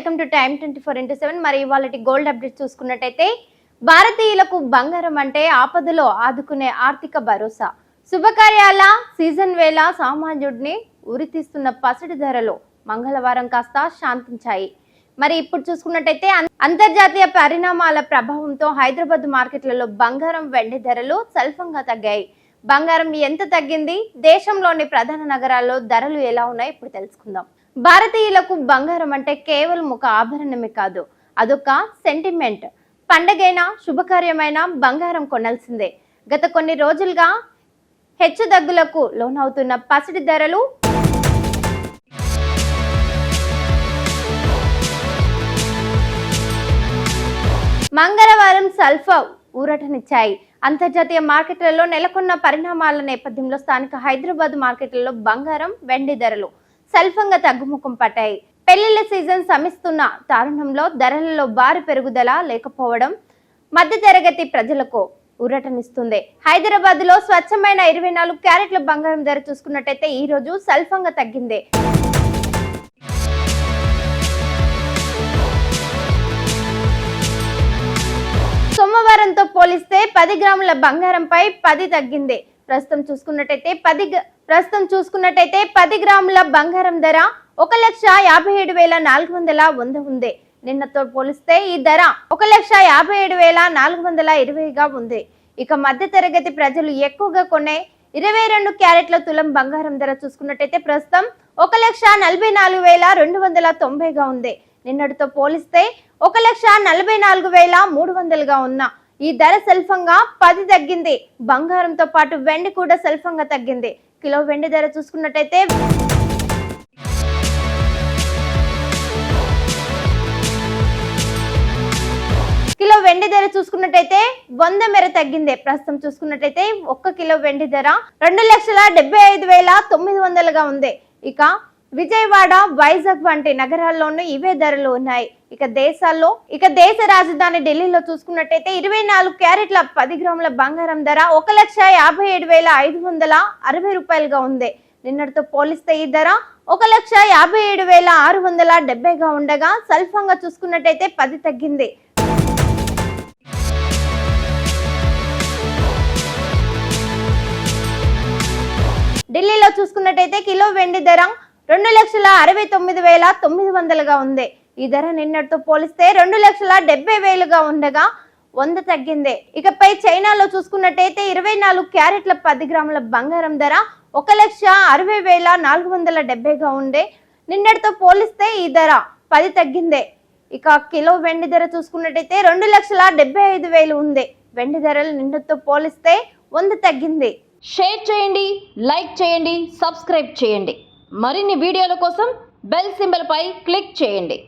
Welcome to time 24x7. మరి ఇవాళటి gold update చూసుకున్నట్టయితే భారతీయులకు బంగారం అంటే ఆపదలో ఆదుకునే ఆర్థిక భరోసా. శుభకార్యాల సీజన్ వేళ సామాన్యుడిని ఉరితీస్తున్న పసిడి ధరలు మంగళవారం కాస్త శాంతించాయి. మరి ఇప్పుడు చూసుకున్నట్టయితే అంతర్జాతీయ పరిణామాల ప్రభావంతో హైదరాబాద్ మార్కెట్లలో బంగారం వెండి ధరలు స్వల్పంగా తగ్గాయి. బంగారం ఎంత తగ్గింది, దేశంలోని ప్రధాన నగరాల్లో ధరలు ఎలా ఉన్నాయి ఇప్పుడు తెలుసుకుందాం. భారతీయులకు బంగారం అంటే కేవలం ఒక ఆభరణమే కాదు, అదొక సెంటిమెంట్. పండగైనా శుభకార్యమైన బంగారం కొనాల్సిందే. గత కొన్ని రోజులుగా హెచ్చుతగ్గులకు లోనవుతున్న పసిడి ధరలు మంగళవారం స్వల్ప ఊరటనిచ్చాయి. అంతర్జాతీయ మార్కెట్లలో నెలకొన్న పరిణామాల నేపథ్యంలో స్థానిక హైదరాబాద్ మార్కెట్లలో బంగారం వెండి ధరలు స్వల్పంగా తగ్గుముఖం పట్టాయి. పెళ్లిళ్ల సీజన్ సమిస్తున్న తరుణంలో ధరలలో భారీ పెరుగుదల లేకపోవడం మధ్యతరగతి ప్రజలకు ఊరటనిస్తుంది. హైదరాబాద్ లో స్వచ్ఛమైన 24 క్యారెట్ల బంగారం ధర చూసుకున్నట్టయితే ఈ రోజు స్వల్పంగా తగ్గింది. సోమవారంతో పోలిస్తే 10 గ్రాముల బంగారంపై 10 తగ్గింది. ప్రస్తుతం చూసుకున్నట్టయితే 10 గ్రాముల బంగారం ధర 1,57,400 ఉంది. నిన్నతో పోలిస్తే ఈ ధర 1,57,420గా ఉంది. ఇక మధ్య తరగతి ప్రజలు ఎక్కువగా కొనే 22 క్యారెట్ల తులం బంగారం ధర చూసుకున్నట్టయితే ప్రస్తుతం 1,44,290గా ఉంది. నిన్నటితో పోలిస్తే 1,44,300గా ఉన్న ఈ ధర స్వల్పంగా 10 తగ్గింది. బంగారంతో పాటు వెండి కూడా స్వల్పంగా తగ్గింది. కిలో వెండి ధర చూసుకున్నట్టయితే కిలో వెండి ధర చూసుకున్నట్టయితే 100 మేర తగ్గింది. ప్రస్తుతం చూసుకున్నట్టయితే 1 కిలో వెండి ధర 2,75,900గా ఉంది. ఇక విజయవాడ, వైజాగ్ వంటి నగరాల్లోనూ ఇవే ధరలు ఉన్నాయి. ఇక దేశ రాజధాని ఢిల్లీలో చూసుకున్నట్టయితే 24 క్యారెట్ల 10 గ్రాముల బంగారం ధర 1,57,560 రూపాయలుగా ఉంది. నిన్నటితో పోలిస్తే ఈ ధర 1,57,670గా ఉండగా స్వల్పంగా చూసుకున్నట్టయితే 10 తగ్గింది. ఢిల్లీలో చూసుకున్నట్టయితే కిలో వెండి ధర 2,69,900గా ఉంది. ఈ ధర నిన్నటితో పోలిస్తే 2,70,000గా ఉండగా 100 తగ్గింది. ఇకపై చైనాలో చూసుకున్నట్టయితే 24 క్యారెట్ల 10 గ్రాముల బంగారం ధర 1,60,470గా ఉండే. నిన్నటితో పోలిస్తే ఈ ధర 10 తగ్గింది. ఇక కిలో వెండి ధర చూసుకున్నట్టయితే 2,75,000 ఉంది. వెండి ధరలు నిన్నటితో పోలిస్తే 100 తగ్గింది. షేర్ చేయండి, లైక్ చేయండి, సబ్స్క్రైబ్ చేయండి. మరిన్ని వీడియోల కోసం బెల్ సింబల్ పై క్లిక్ చేయండి.